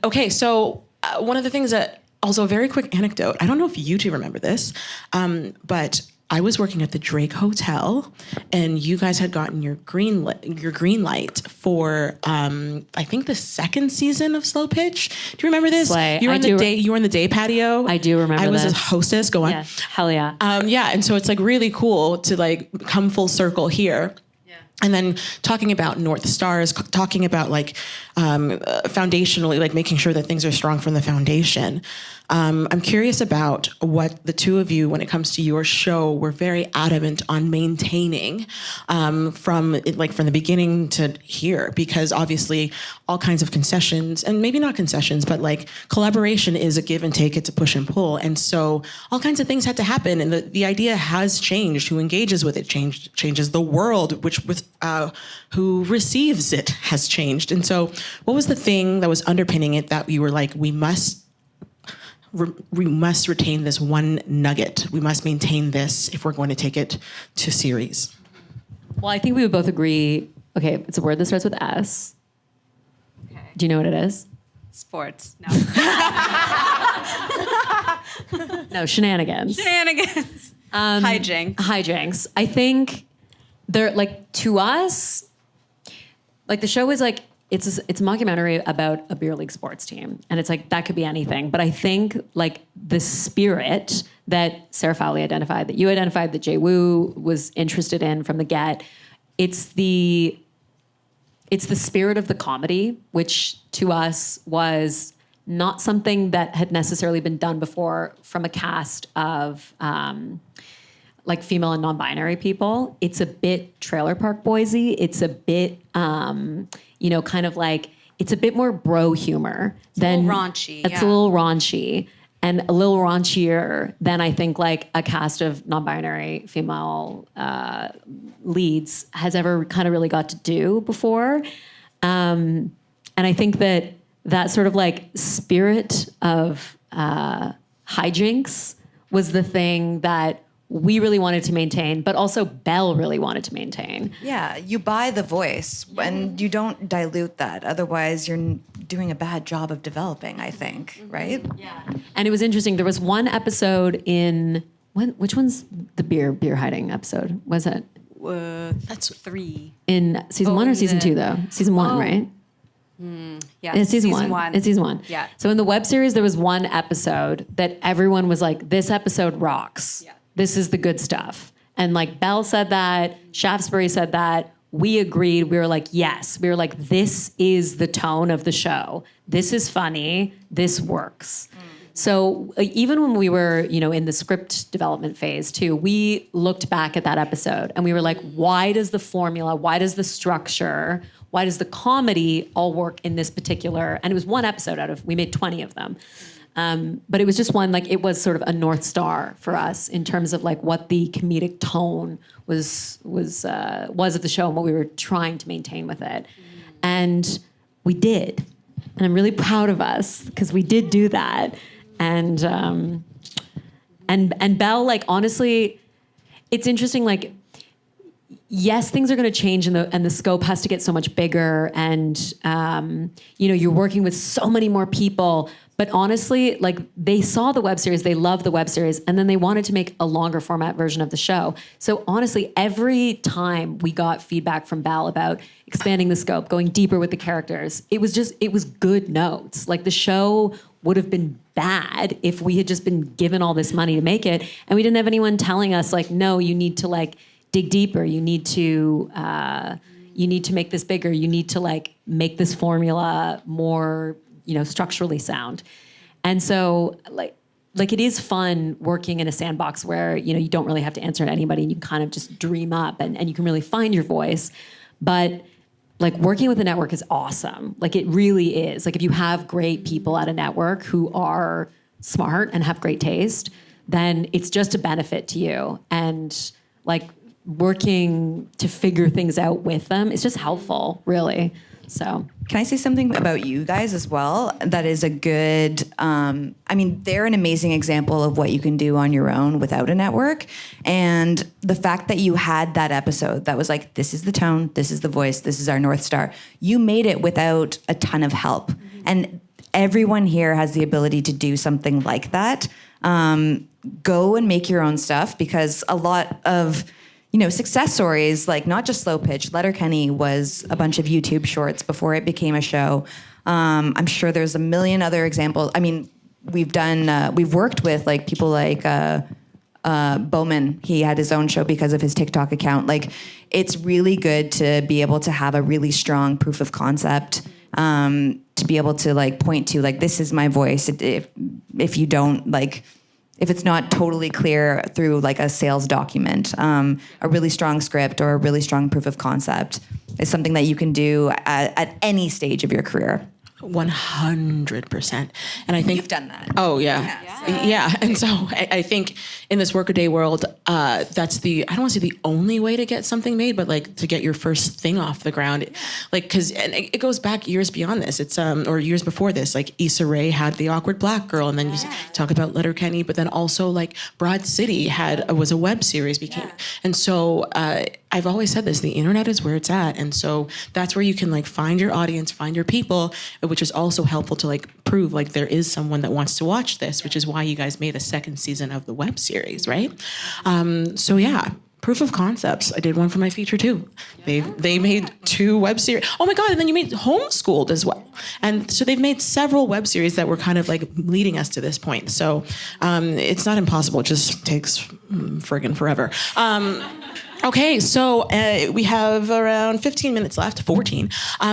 [SPEAKER 2] Okay, so one of the things that, also a very quick anecdote. I don't know if you two remember this, but I was working at the Drake Hotel, and you guys had gotten your green light for I think the second season of Slo Pitch. Do you remember this?
[SPEAKER 4] Slay.
[SPEAKER 2] You were in the day patio.
[SPEAKER 4] I do remember.
[SPEAKER 2] I was
[SPEAKER 4] this.
[SPEAKER 2] a hostess. Go on.
[SPEAKER 4] Yeah. Hell yeah.
[SPEAKER 2] Yeah, and so it's like really cool to like come full circle here. And then talking about North Stars, talking about like foundationally, like making sure that things are strong from the foundation. I'm curious about what the two of you, when it comes to your show, were very adamant on maintaining from the beginning to here, because obviously all kinds of concessions, and maybe not concessions, but like collaboration is a give and take, it's a push and pull. And so all kinds of things had to happen, and the idea has changed. Who engages with it changes. The world, who receives it has changed. And so what was the thing that was underpinning it that you were like, we must retain this one nugget. We must maintain this if we're going to take it to series.
[SPEAKER 4] Well, I think we would both agree. Okay, it's a word that starts with S.
[SPEAKER 5] Okay.
[SPEAKER 4] Do you know what it is?
[SPEAKER 5] Sports. No.
[SPEAKER 4] No, shenanigans.
[SPEAKER 5] Shenanigans. Hijinks.
[SPEAKER 4] Hijinks. I think they're like, to us, like the show is like, it's a mockumentary about a beer league sports team. And it's like, that could be anything. But I think like the spirit that Sarah Fowley identified, that you identified, that Jay Woo was interested in from the get, it's the spirit of the comedy, which to us was not something that had necessarily been done before from a cast of like female and non-binary people. It's a bit Trailer Park Boysy. It's a bit, kind of like, it's a bit more bro humor.
[SPEAKER 5] It's a little raunchy.
[SPEAKER 4] It's a little raunchy, and a little raunchier than I think like a cast of non-binary female leads has ever kind of really got to do before. And I think that sort of like spirit of hijinks was the thing that we really wanted to maintain, but also Belle really wanted to maintain.
[SPEAKER 3] Yeah, you buy the voice and you don't dilute that. Otherwise, you're doing a bad job of developing, I think, right?
[SPEAKER 4] Yeah. And it was interesting. There was one episode which one's the beer hiding episode? Was it?
[SPEAKER 5] That's 3.
[SPEAKER 4] In season 1 or season 2, though? Season 1, right?
[SPEAKER 5] Yeah,
[SPEAKER 4] it's season one. It's season 1.
[SPEAKER 5] Yeah.
[SPEAKER 4] So in the web series, there was one episode that everyone was like, this episode rocks. Yeah. This is the good stuff. And like Belle said that, Shaftesbury said that, we agreed. We were like, yes. We were like, this is the tone of the show. This is funny. This works. So even when we were, in the script development phase too, we looked back at that episode and we were like, why does the formula, why does the structure, why does the comedy all work in this particular, and it was one episode we made 20 of them. But it was just one, like, it was sort of a North Star for us in terms of like what the comedic tone was of the show and what we were trying to maintain with it. And we did. And I'm really proud of us because we did do that. And Belle, like, honestly, it's interesting, like, yes, things are going to change, and the scope has to get so much bigger, and you're working with so many more people. But honestly, like, they saw the web series, they loved the web series, and then they wanted to make a longer format version of the show. So honestly, every time we got feedback from Bell about expanding the scope, going deeper with the characters, it was good notes. Like, the show would have been bad if we had just been given all this money to make it, and we didn't have anyone telling us, like, no, you need to, like, dig deeper. You need to make this bigger. You need to, like, make this formula more, structurally sound. And so, like it is fun working in a sandbox where, you don't really have to answer to anybody, and you kind of just dream up, and you can really find your voice. But, like, working with a network is awesome. Like, it really is. Like, if you have great people at a network who are smart and have great taste, then it's just a benefit to you. And, like, working to figure things out with them is just helpful, really. So,
[SPEAKER 3] can I say something about you guys as well? That is a good, they're an amazing example of what you can do on your own without a network. And the fact that you had that episode that was like, this is the tone, this is the voice, this is our North Star. You made it without a ton of help. Mm-hmm. And everyone here has the ability to do something like that. Go and make your own stuff, because a lot of success stories, like not just Slo Pitch, Letterkenny was a bunch of YouTube shorts before it became a show. I'm sure there's a million other examples. I mean, we've worked with like people like Bowman. He had his own show because of his TikTok account. Like, it's really good to be able to have a really strong proof of concept, to be able to like point to, like, this is my voice. If you don't, like, if it's not totally clear through like a sales document, a really strong script or a really strong proof of concept is something that you can do at any stage of your career.
[SPEAKER 2] 100%. And I think
[SPEAKER 3] you've done that.
[SPEAKER 2] Oh yeah. Yeah. And so I think in this workaday world, that's I don't want to say the only way to get something made, but like to get your first thing off the ground. Like, and it goes back years beyond this. It's, or years before this, like Issa Rae had The Awkward Black Girl, and then you talk about Letterkenny, but then also like Broad City was a web series and so, I've always said this, the internet is where it's at. And so that's where you can like find your audience, find your people, which is also helpful to like prove like there is someone that wants to watch this, which is why you guys made a second season of the web series, right? So yeah, proof of concepts. I did one for my feature too. They made 2 web series. Oh my God, and then you made Homeschooled as well. And so they've made several web series that were kind of like leading us to this point. So it's not impossible, it just takes friggin' forever. Okay, so we have around 15 minutes left, 14.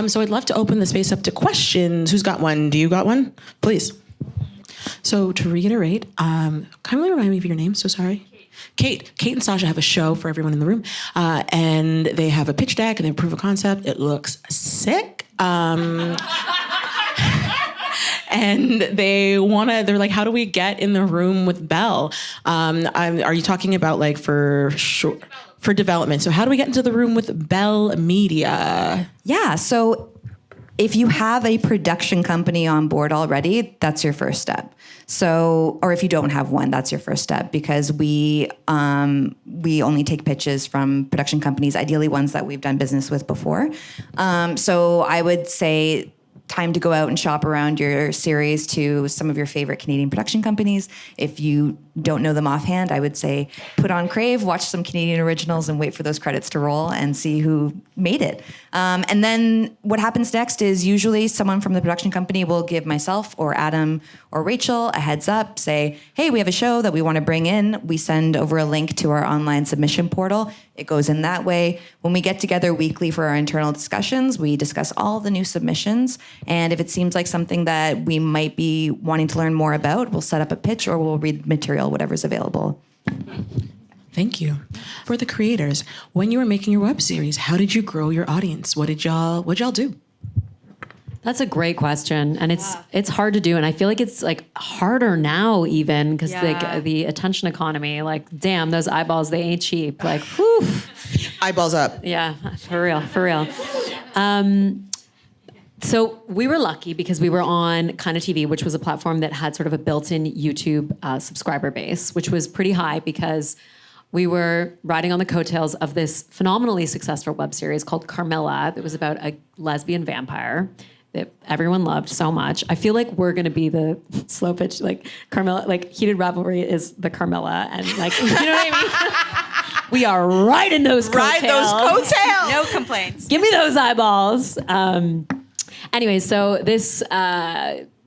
[SPEAKER 2] So I'd love to open the space up to questions. Who's got one? Do you got one? Please. So to reiterate, kindly remind me of your name, so sorry. Kate and Sasha have a show for everyone in the room, and they have a pitch deck and they have proof of concept. It looks sick. And they're like, how do we get in the room with Bell? Are you talking about like for development? So how do we get into the room with Bell Media? Yeah, so if you have a production company on board already, that's your first step. So, or if you don't have one, that's your first step, because we only take pitches from production companies, ideally ones that we've done business with before. So I would say time to go out and shop around your series to some of your favorite Canadian production companies. If you don't know them offhand, I would say put on Crave, watch some Canadian originals, and wait for those credits to roll and see who made it. And then what happens next is usually someone from the production company will give myself or Adam or Rachel a heads up, say, hey, we have a show that we want to bring in. We send over a link to our online submission portal. It goes in that way. When we get together weekly for our internal discussions, we discuss all the new submissions. And if it seems like something that we might be wanting to learn more about, we'll set up a pitch or we'll read material, whatever's available. Thank you. For the creators, when you were making your web series, how did you grow your audience? What'd y'all do?
[SPEAKER 4] That's a great question, and it's hard to do, and I feel like it's like harder now even because like the attention economy. Like, damn, those eyeballs, they ain't cheap. Like, whew.
[SPEAKER 2] Eyeballs up.
[SPEAKER 4] Yeah, for real. So we were lucky because we were on Kinda TV, which was a platform that had sort of a built-in YouTube subscriber base, which was pretty high because we were riding on the coattails of this phenomenally successful web series called Carmilla that was about a lesbian vampire that everyone loved so much. I feel like we're gonna be the Slo Pitch, like Carmilla, like Heated Revelry is the Carmilla, and like, you know what I mean? We are riding those coattails.
[SPEAKER 2] Ride those coattails.
[SPEAKER 5] No complaints.
[SPEAKER 4] Give me those eyeballs. Anyway, so this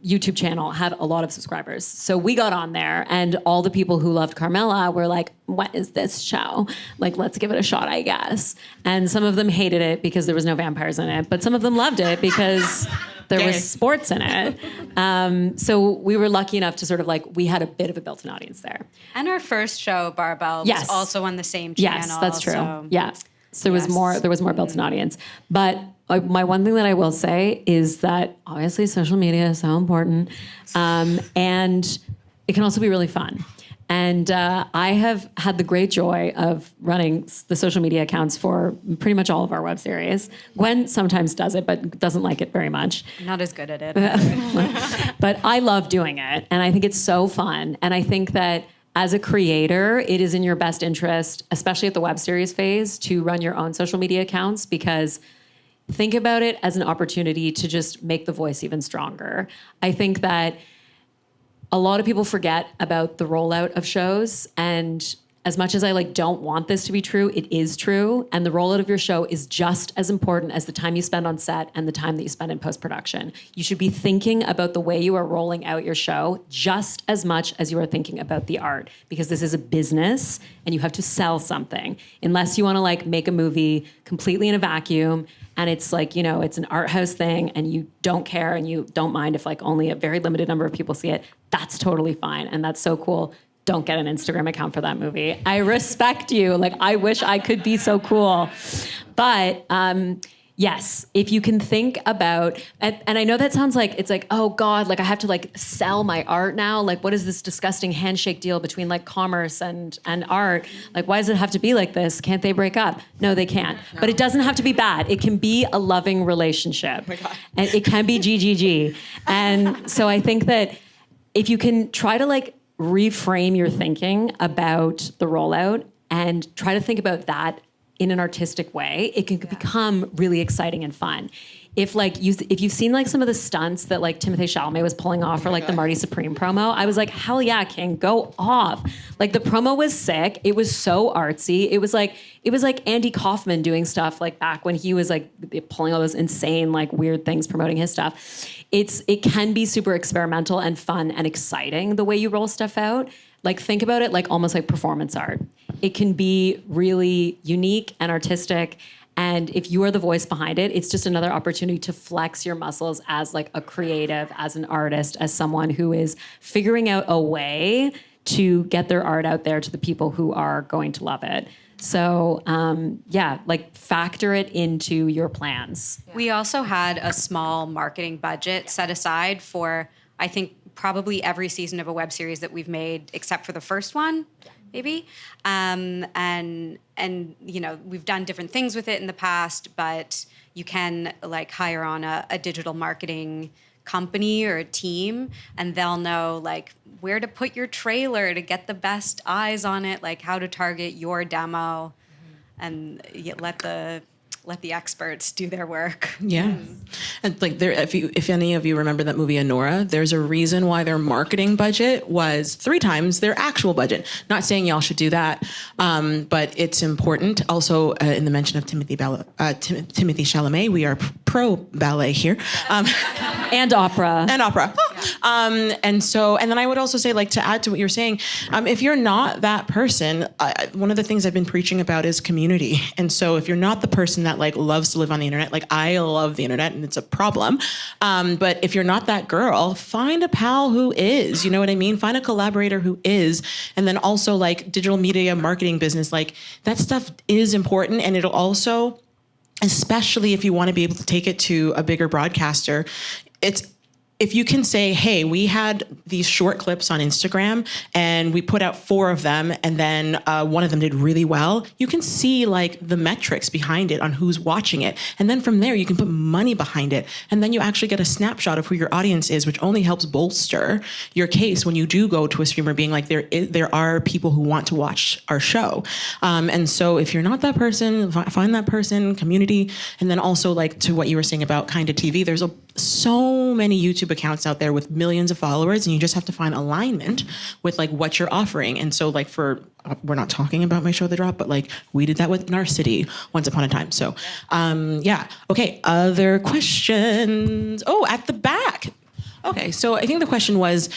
[SPEAKER 4] YouTube channel had a lot of subscribers. So we got on there, and all the people who loved Carmilla were like, what is this show? Like, let's give it a shot, I guess. And some of them hated it because there was no vampires in it, but some of them loved it because there was sports in it. So we were lucky enough to sort of like, we had a bit of a built-in audience there.
[SPEAKER 5] And our first show, Barbell,
[SPEAKER 4] Yes.
[SPEAKER 5] was also on the same channel.
[SPEAKER 4] Yes, that's true.
[SPEAKER 5] So.
[SPEAKER 4] Yeah. So there was more built-in audience. But my one thing that I will say is that obviously social media is so important, and it can also be really fun. And I have had the great joy of running the social media accounts for pretty much all of our web series. Gwen sometimes does it, but doesn't like it very much.
[SPEAKER 5] I'm not as good at it.
[SPEAKER 4] But I love doing it, and I think it's so fun. And I think that as a creator, it is in your best interest, especially at the web series phase, to run your own social media accounts, because think about it as an opportunity to just make the voice even stronger. I think that a lot of people forget about the rollout of shows, and as much as I don't want this to be true, it is true. And the rollout of your show is just as important as the time you spend on set and the time that you spend in post-production. You should be thinking about the way you are rolling out your show just as much as you are thinking about the art, because this is a business and you have to sell something. Unless you want to make a movie completely in a vacuum and it's it's an art house thing and you don't care and you don't mind if only a very limited number of people see it, that's totally fine. And that's so cool. Don't get an Instagram account for that movie. I respect you. I wish I could be so cool. But yes, if you can think about, and I know that sounds oh God, I have to sell my art now. What is this disgusting handshake deal between commerce and art? Why does it have to be like this? Can't they break up? No, they can't. No. But it doesn't have to be bad. It can be a loving relationship. Oh my God. And it can be GGG. And so I think that if you can try to reframe your thinking about the rollout and try to think about that in an artistic way, it can become really exciting and fun. If you've seen some of the stunts that Timothée Chalamet was pulling off for the Marty Supreme promo, I was like, hell yeah, King, go off. The promo was sick. It was so artsy. It was like Andy Kaufman doing stuff back when he was pulling all those insane weird things promoting his stuff. It can be super experimental and fun and exciting the way you roll stuff out. Think about it almost like performance art. It can be really unique and artistic. And if you are the voice behind it, it's just another opportunity to flex your muscles as a creative, as an artist, as someone who is figuring out a way to get their art out there to the people who are going to love it. So factor it into your plans.
[SPEAKER 5] We also had a small marketing budget set aside for, I think, probably every season of a web series that we've made, except for the first one, maybe. And we've done different things with it in the past, but you can hire on a digital marketing company or a team, and they'll know where to put your trailer to get the best eyes on it, how to target your demo, and let the experts do their work.
[SPEAKER 2] Yeah. And if any of you remember that movie Anora, there's a reason why their marketing budget was 3 times their actual budget. Not saying y'all should do that, but it's important. Also, in the mention of Timothée Chalamet, we are pro ballet here.
[SPEAKER 4] And opera.
[SPEAKER 2] And opera. Yeah. And then I would also say, to add to what you're saying, if you're not that person, one of the things I've been preaching about is community. And so if you're not the person that loves to live on the internet, I love the internet and it's a problem. But if you're not that girl, find a pal who is, you know what I mean? Find a collaborator who is. And then also digital media marketing business, that stuff is important. And it'll also, especially if you want to be able to take it to a bigger broadcaster, if you can say, hey, we had these short clips on Instagram and we put out 4 of them and then one of them did really well, you can see like the metrics behind it on who's watching it. And then from there, you can put money behind it. And then you actually get a snapshot of who your audience is, which only helps bolster your case when you do go to a streamer being like, there are people who want to watch our show. And so if you're not that person, find that person, community. And then also like to what you were saying about Kinda TV, there's so many YouTube accounts out there with millions of followers, and you just have to find alignment with like what you're offering. And so like we're not talking about my show The Drop, but like we did that with Narcity once upon a time. So yeah. Okay, other questions? Oh, at the back. Okay, so I think the question was,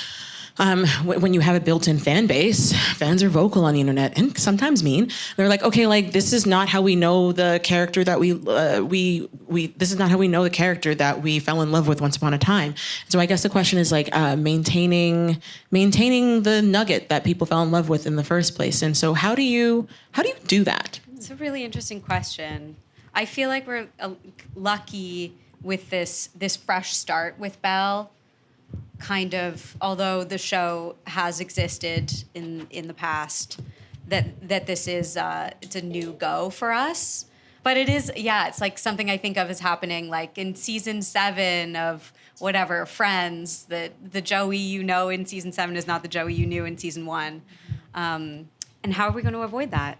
[SPEAKER 2] when you have a built-in fan base, fans are vocal on the internet and sometimes mean. They're like, okay, like this is not how we know the character that this is not how we know the character that we fell in love with once upon a time. So I guess the question is like maintaining the nugget that people fell in love with in the first place. And so how do you do that?
[SPEAKER 5] It's a really interesting question. I feel like we're lucky with this fresh start with Belle. Kind of, although the show has existed in the past, that this is it's a new go for us. But it is, it's like something I think of as happening like in season 7 of whatever, Friends, that the Joey you know in season 7 is not the Joey you knew in season 1. And how are we going to avoid that?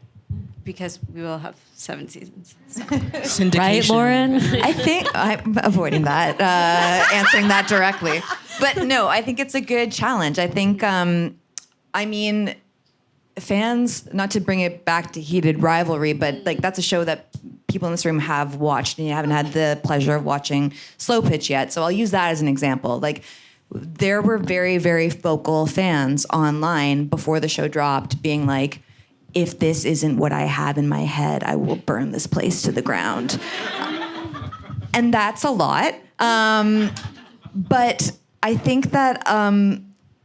[SPEAKER 5] Because we will have 7 seasons. So.
[SPEAKER 2] Syndication.
[SPEAKER 4] Right, Lauren?
[SPEAKER 3] I think I'm avoiding that, answering that directly. But no, I think it's a good challenge. I think, I mean, fans, not to bring it back to heated rivalry, but like that's a show that people in this room have watched and you haven't had the pleasure of watching Slo Pitch yet. So I'll use that as an example. Like there were very, very vocal fans online before the show dropped being like, if this isn't what I have in my head, I will burn this place to the ground. And that's a lot. But I think that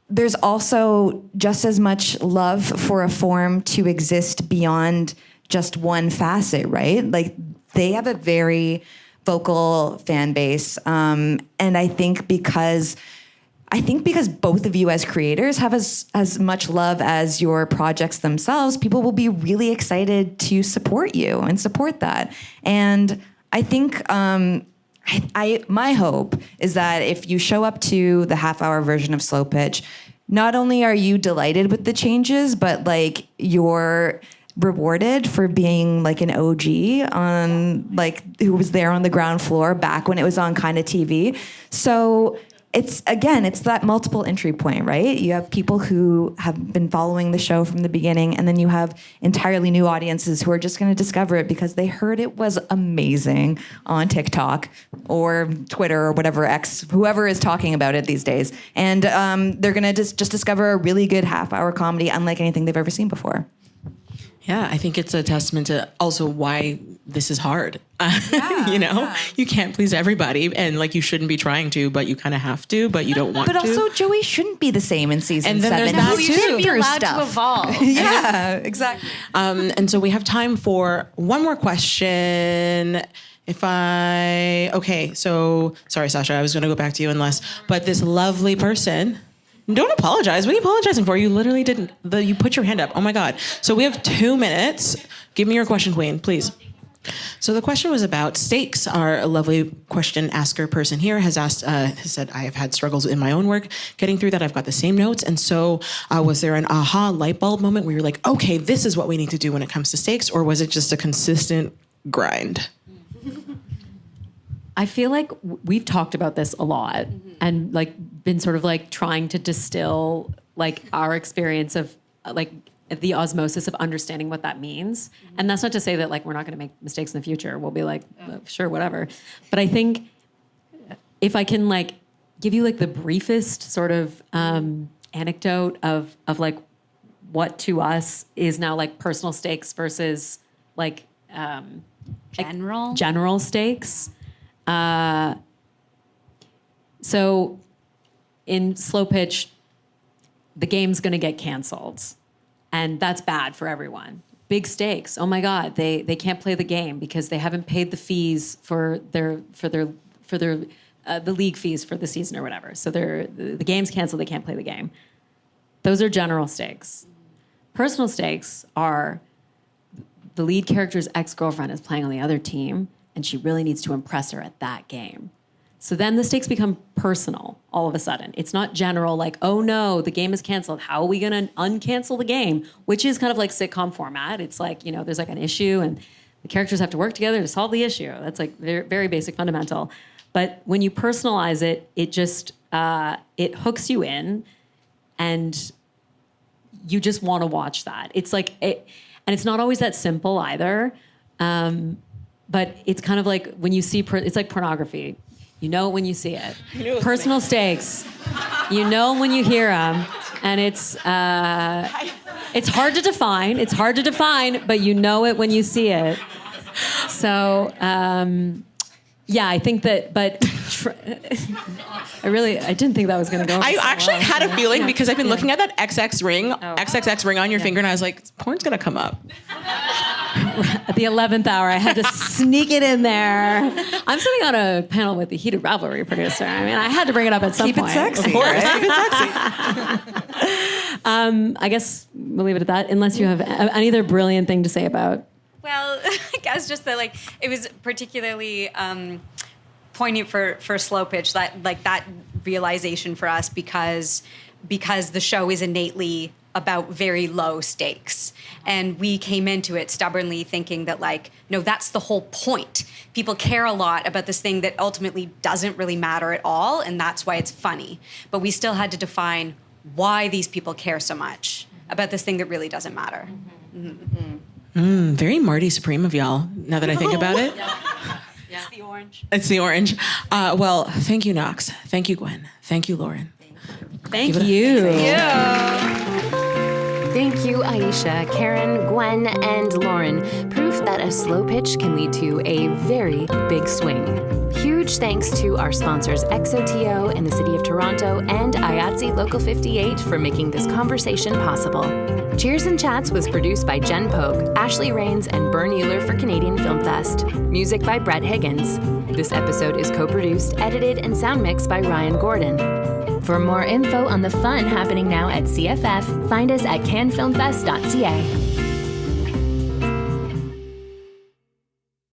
[SPEAKER 3] there's also just as much love for a form to exist beyond just one facet, right? Like they have a very vocal fan base. And I think because both of you as creators have as much love as your projects themselves, people will be really excited to support you and support that. And I think my hope is that if you show up to the half-hour version of Slo Pitch, not only are you delighted with the changes, but like you're rewarded for being like an OG on like who was there on the ground floor back when it was on Kinda TV. So it's that multiple entry point, right? You have people who have been following the show from the beginning, and then you have entirely new audiences who are just going to discover it because they heard it was amazing on TikTok or Twitter or whatever X, whoever is talking about it these days. And they're going to just discover a really good half-hour comedy unlike anything they've ever seen before.
[SPEAKER 2] Yeah, I think it's a testament to also why this is hard. You can't please everybody, and like you shouldn't be trying to, but you kind of have to, but you don't want to.
[SPEAKER 3] But also, Joey shouldn't be the same in season 7.
[SPEAKER 2] There's that
[SPEAKER 3] He's
[SPEAKER 2] too.
[SPEAKER 3] been
[SPEAKER 5] Be
[SPEAKER 3] through
[SPEAKER 5] allowed
[SPEAKER 3] stuff.
[SPEAKER 5] to evolve.
[SPEAKER 3] Yeah, exactly.
[SPEAKER 2] And so we have time for one more question. So sorry, Sasha, I was going to go back to you but this lovely person. Don't apologize. What are you apologizing for? You literally didn't. You put your hand up. Oh my God. So we have 2 minutes. Give me your question, Queen, please. So the question was about stakes. Our lovely question asker person here has said, I have had struggles in my own work getting through that. I've got the same notes. And so was there an aha light bulb moment where you're like, okay, this is what we need to do when it comes to stakes? Or was it just a consistent grind?
[SPEAKER 4] I feel like we've talked about this a lot and like been sort of like trying to distill like our experience of like the osmosis of understanding what that means. And that's not to say that like we're not going to make mistakes in the future. We'll be like, sure, whatever. But I think if I can like give you like the briefest sort of anecdote of like what to us is now like personal stakes versus like general stakes. So in Slo Pitch, the game's going to get canceled, and that's bad for everyone. Big stakes. Oh my God, they can't play the game because they haven't paid the fees for their the league fees for the season or whatever. So the game's canceled, they can't play the game. Those are general stakes. Personal stakes are the lead character's ex-girlfriend is playing on the other team, and she really needs to impress her at that game. So then the stakes become personal all of a sudden. It's not general, like, oh no, the game is canceled. How are we gonna uncancel the game? Which is kind of like sitcom format. It's like, there's like an issue and the characters have to work together to solve the issue. That's like very, very basic, fundamental. But when you personalize it, it just, it hooks you in and you just wanna watch that. It's like, and it's not always that simple either. But it's kind of like when you see, it's like pornography. You know it when you see it. Personal stakes. You know when you hear them. And it's hard to define. It's hard to define, but you know it when you see it. So, I think that, but I didn't think that was going to go.
[SPEAKER 2] I actually had a feeling because I've been looking at that XXX ring on your finger, and I was like, porn's going to come up.
[SPEAKER 4] At the 11th hour, I had to sneak it in there. I'm sitting on a panel with the Heated Rivalry producer. I mean, I had to bring it up at some point.
[SPEAKER 3] Keep it sexy.
[SPEAKER 2] Of course,
[SPEAKER 3] right?
[SPEAKER 2] keep it sexy.
[SPEAKER 4] I guess we'll leave it at that, unless you have any other brilliant thing to say about.
[SPEAKER 5] Well, I guess just that, it was particularly poignant for Slo Pitch, that realization for us because the show is innately about very low stakes. And we came into it stubbornly thinking that no, that's the whole point. People care a lot about this thing that ultimately doesn't really matter at all, and that's why it's funny. But we still had to define why these people care so much about this thing that really doesn't matter.
[SPEAKER 2] Very Marty Supreme of y'all, now that I think about it.
[SPEAKER 5] Yeah. It's the orange.
[SPEAKER 2] It's the orange. Well, thank you, Knox. Thank you, Gwen. Thank you, Lauren.
[SPEAKER 4] Thank you.
[SPEAKER 1] Thank you, Aisha, Karen, Gwen, and Lauren. Proof that a slow pitch can lead to a very big swing. Huge thanks to our sponsors xoTO in the City of Toronto and IATSE Local 58 for making this conversation possible. Cheers and Chats was produced by Jen Pogue, Ashley Rains, and Bern Euler for Canadian Film Fest. Music by Brett Higgins. This episode is co-produced, edited, and sound mixed by Ryan Gordon. For more info on the fun happening now at CFF, find us at canfilmfest.ca.